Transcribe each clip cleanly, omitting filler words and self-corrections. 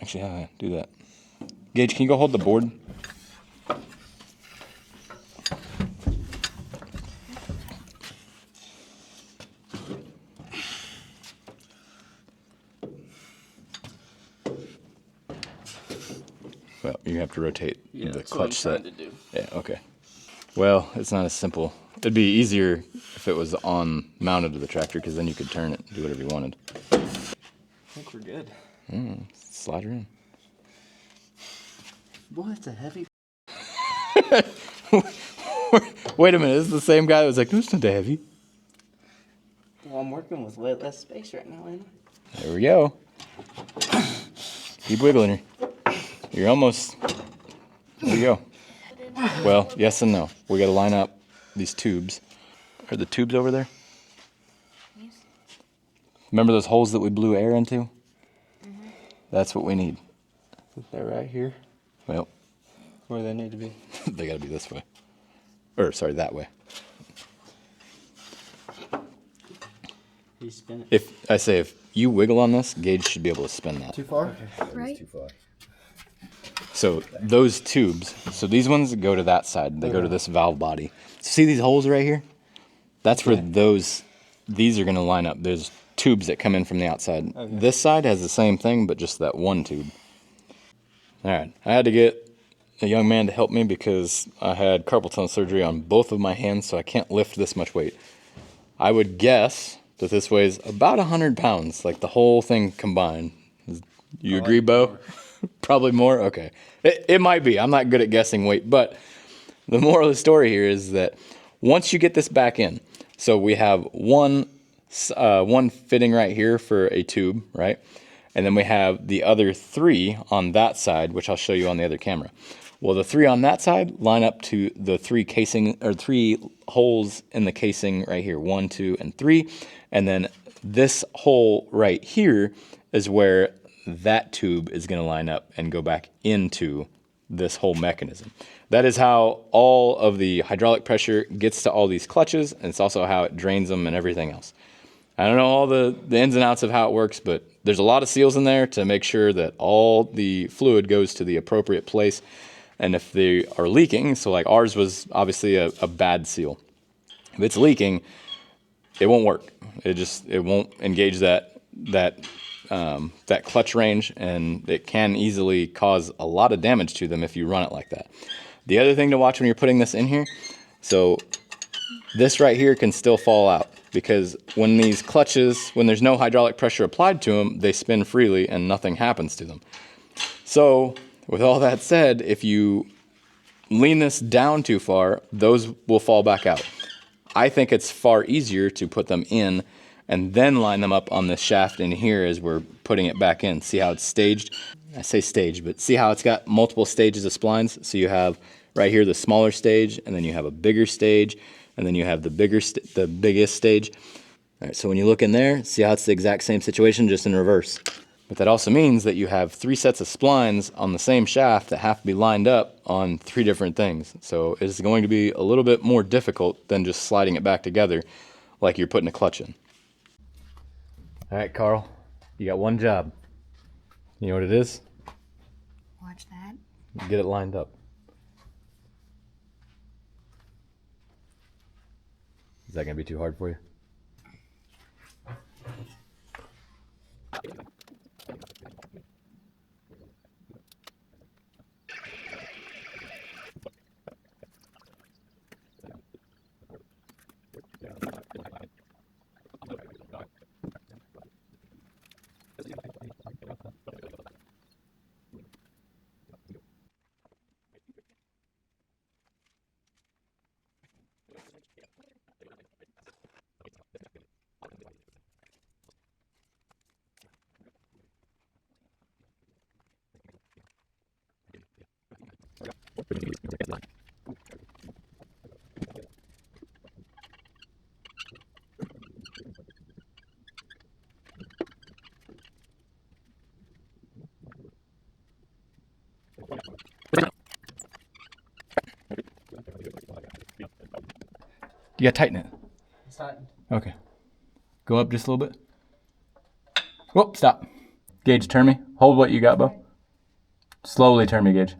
Actually, yeah, do that. Gage, can you go hold the board? Well, you have to rotate the clutch set. Yeah, okay. Well, it's not as simple. It'd be easier if it was on mounted to the tractor, because then you could turn it and do whatever you wanted. I think we're good. Slide her in. Boy, it's a heavy. Wait a minute, this is the same guy that was like, no, it's not that heavy. Well, I'm working with way less space right now, ain't I? There we go. Keep wiggling her. You're almost. There you go. Well, yes and no. We got to line up these tubes. Are the tubes over there? Yes. Remember those holes that we blew air into? Mm-hmm. That's what we need. Is that right here? Well, Where they need to be? they got to be this way. Or, sorry, that way. He's spinning. If you wiggle on this, Gage should be able to spin that. Too far? Right. That is too far. So those tubes, so these ones go to that side. They go to this valve body. See these holes right here? That's where these are going to line up. There's tubes that come in from the outside. Okay. This side has the same thing, but just that one tube. All right. I had to get a young man to help me because I had carpal tunnel surgery on both of my hands, so I can't lift this much weight. I would guess that this weighs about 100 pounds, like the whole thing combined. You agree, Bo? Probably more? Okay. It might be. I'm not good at guessing weight, but the moral of the story here is that once you get this back in, so we have one fitting right here for a tube, right? And then we have the other 3 on that side, which I'll show you on the other camera. Well, the 3 on that side line up to the 3 holes in the casing right here, 1, 2, and 3. And then this hole right here is where that tube is going to line up and go back into this whole mechanism. That is how all of the hydraulic pressure gets to all these clutches, and it's also how it drains them and everything else. I don't know all the ins and outs of how it works, but there's a lot of seals in there to make sure that all the fluid goes to the appropriate place. And if they are leaking, so like ours was obviously a bad seal. If it's leaking, it won't work. It won't engage that clutch range, and it can easily cause a lot of damage to them if you run it like that. The other thing to watch when you're putting this in here, so this right here can still fall out, because when these clutches, when there's no hydraulic pressure applied to them, they spin freely and nothing happens to them. So with all that said, if you lean this down too far, those will fall back out. I think it's far easier to put them in and then line them up on this shaft in here as we're putting it back in. See how it's staged? I say staged, but see how it's got multiple stages of splines? So you have right here the smaller stage, and then you have a bigger stage, and then you have the biggest stage. All right, so when you look in there, see how it's the exact same situation, just in reverse. But that also means that you have 3 sets of splines on the same shaft that have to be lined up on 3 different things. So it's going to be a little bit more difficult than just sliding it back together like you're putting a clutch in. All right, Carl, you got one job. You know what it is? Watch that. Get it lined up. Is that going to be too hard for you? You gotta tighten it. It's tightened. Okay. Go up just a little bit. Whoop, stop. Gage, turn me. Hold what you got, Bo. Slowly turn me, Gage.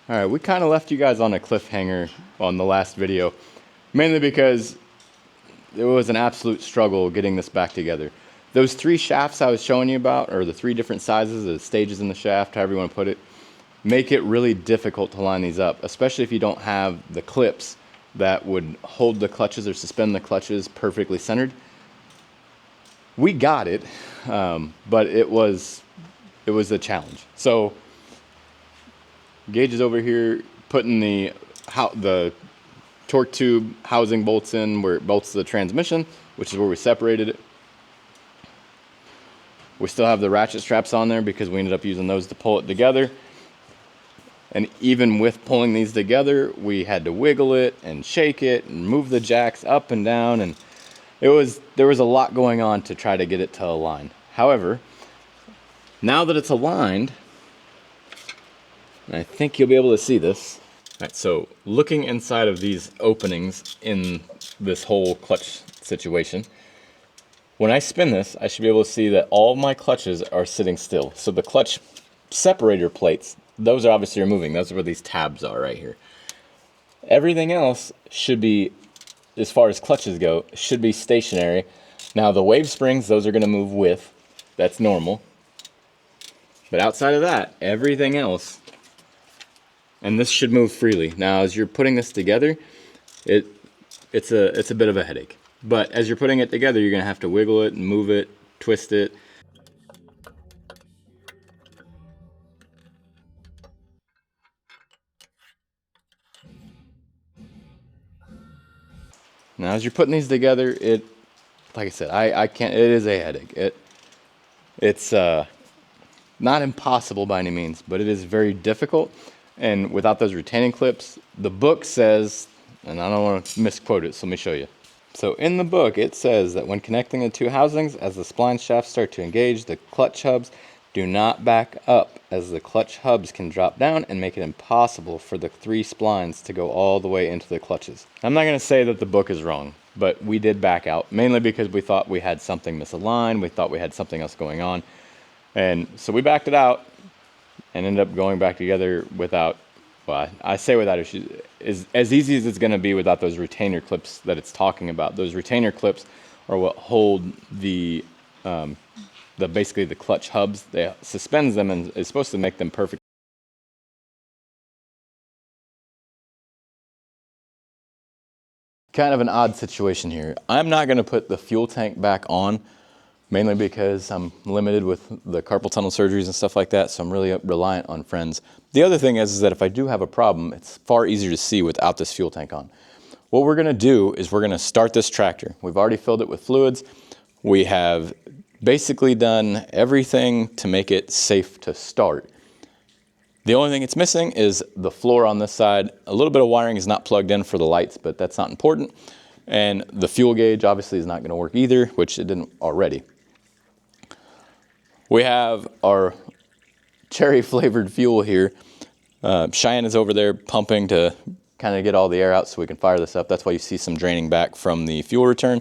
All right, we kind of left you guys on a cliffhanger on the last video, mainly because it was an absolute struggle getting this back together. Those 3 shafts I was showing you about, or the 3 different sizes, the stages in the shaft, however you want to put it, make it really difficult to line these up, especially if you don't have the clips that would hold the clutches or suspend the clutches perfectly centered. We got it, but it was a challenge. So Gage is over here putting the torque tube housing bolts in where it bolts the transmission, which is where we separated it. We still have the ratchet straps on there because we ended up using those to pull it together. And even with pulling these together, we had to wiggle it and shake it and move the jacks up and down, and there was a lot going on to try to get it to align. However, now that it's aligned, and I think you'll be able to see this. All right, so looking inside of these openings in this whole clutch situation, when I spin this, I should be able to see that all my clutches are sitting still. So the clutch separator plates, those are obviously moving. Those are where these tabs are right here. Everything else should be, as far as clutches go, should be stationary. Now the wave springs, those are gonna move with, that's normal. But outside of that, everything else, and this should move freely. Now as you're putting this together, it's a bit of a headache. But as you're putting it together, you're gonna have to wiggle it and move it, twist it. Now as you're putting these together, like I said, I can't, it is a headache. It's not impossible by any means, but it is very difficult. And without those retaining clips, the book says, and I don't want to misquote it, so let me show you. So in the book, it says that when connecting the 2 housings, as the spline shafts start to engage, the clutch hubs do not back up, as the clutch hubs can drop down and make it impossible for the 3 splines to go all the way into the clutches. I'm not going to say that the book is wrong, but we did back out, mainly because we thought we had something misaligned, we thought we had something else going on. And so we backed it out and ended up going back together without, well, I say without issues, as easy as it's going to be without those retainer clips that it's talking about. Those retainer clips are what hold the basically the clutch hubs. They suspends them and is supposed to make them perfect. Kind of an odd situation here. I'm not going to put the fuel tank back on, mainly because I'm limited with the carpal tunnel surgeries and stuff like that, so I'm really reliant on friends. The other thing is that if I do have a problem, it's far easier to see without this fuel tank on. What we're gonna do is we're gonna start this tractor. We've already filled it with fluids. We have basically done everything to make it safe to start. The only thing it's missing is the floor on this side. A little bit of wiring is not plugged in for the lights, but that's not important. And the fuel gauge obviously is not gonna work either, which it didn't already. We have our cherry flavored fuel here. Cheyenne is over there pumping to kind of get all the air out so we can fire this up. That's why you see some draining back from the fuel return.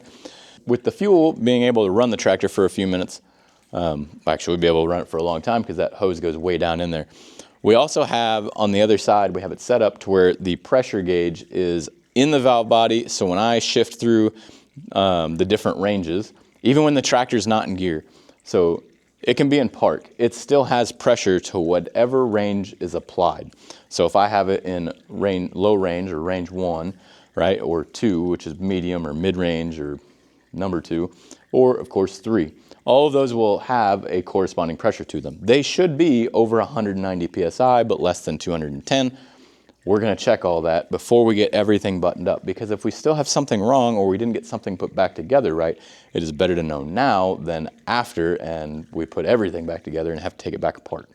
With the fuel, being able to run the tractor for a few minutes, actually we'll be able to run it for a long time because that hose goes way down in there. We also have on the other side, we have it set up to where the pressure gauge is in the valve body. So when I shift through the different ranges, even when the tractor's not in gear, so it can be in park, it still has pressure to whatever range is applied. So if I have it in low range or range 1, right, or 2, which is medium or mid-range or number 2, or of course 3. All of those will have a corresponding pressure to them. They should be over 190 psi, but less than 210. We're going to check all that before we get everything buttoned up, because if we still have something wrong or we didn't get something put back together right, it is better to know now than after and we put everything back together and have to take it back apart.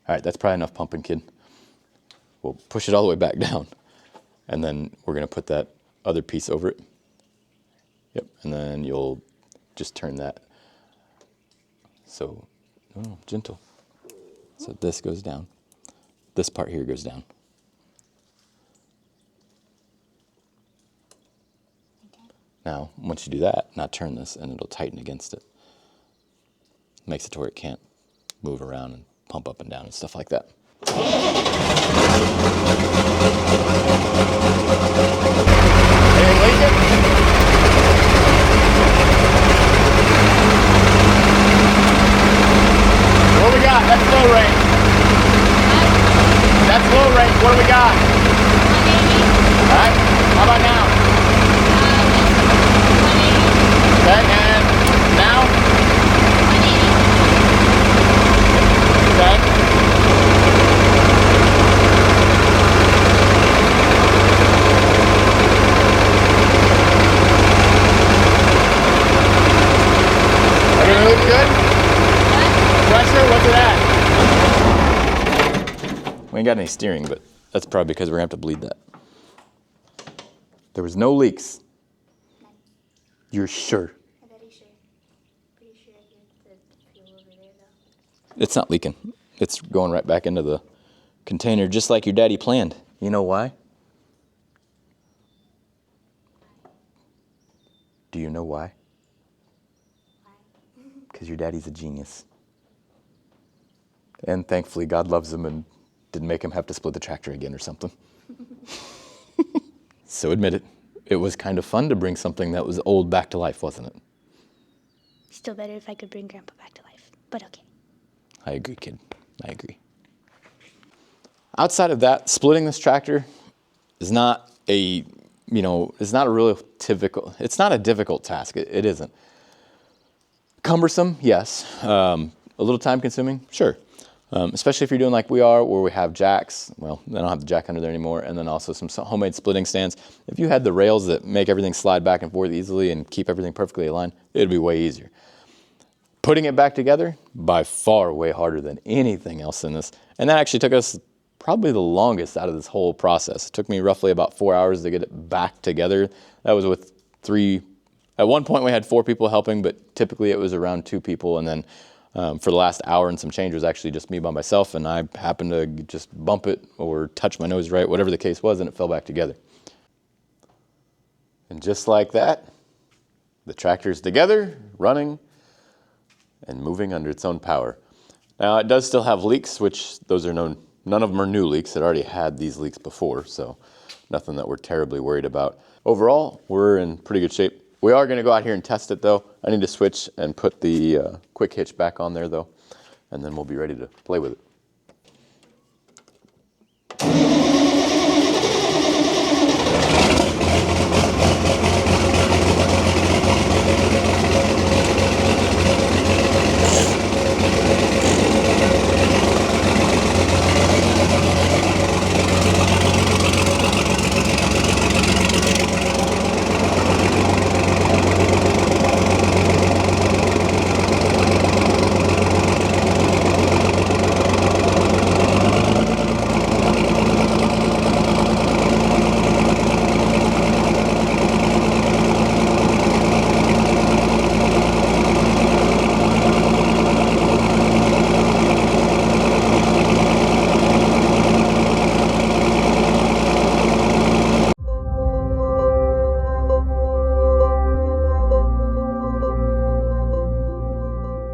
All right, that's probably enough pumping, kid. We'll push it all the way back down, and then we're going to put that other piece over it. Yep, and then you'll just turn that. So, no, gentle. So this goes down. This part here goes down. Now, once you do that, now turn this and it'll tighten against it. Makes it to where it can't move around and pump up and down and stuff like that. What we got? That's low range. That's low range. What do we got? All right. How about now? Okay, and now? Okay. Everything looks good? Pressure, what's it at? We ain't got any steering, but that's probably because we're going to have to bleed that. There was no leaks. You're sure? I'm very sure. Pretty sure I hear the fuel over there, though. It's not leaking. It's going right back into the container, just like your daddy planned. You know why? Do you know why? Why? Because your daddy's a genius. And thankfully, God loves him and didn't make him have to split the tractor again or something. So admit it. It was kind of fun to bring something that was old back to life, wasn't it? Still better if I could bring Grandpa back to life, but okay. I agree, kid. I agree. Outside of that, splitting this tractor is not a, it's not a really typical, it's not a difficult task. It isn't. Cumbersome, yes. A little time consuming, sure. Especially if you're doing like we are, where we have jacks. Well, I don't have the jack under there anymore. And then also some homemade splitting stands. If you had the rails that make everything slide back and forth easily and keep everything perfectly aligned, it'd be way easier. Putting it back together, by far way harder than anything else in this. And that actually took us probably the longest out of this whole process. It took me roughly about 4 hours to get it back together. That was with 3, at one point we had 4 people helping, but typically it was around 2 people. And then for the last hour and some change was actually just me by myself, and I happened to just bump it or touch my nose right, whatever the case was, and it fell back together. And just like that, the tractor's together, running, and moving under its own power. Now it does still have leaks, which those are none of them are new leaks. It already had these leaks before, so nothing that we're terribly worried about. Overall, we're in pretty good shape. We are going to go out here and test it though. I need to switch and put the quick hitch back on there though, and then we'll be ready to play with it.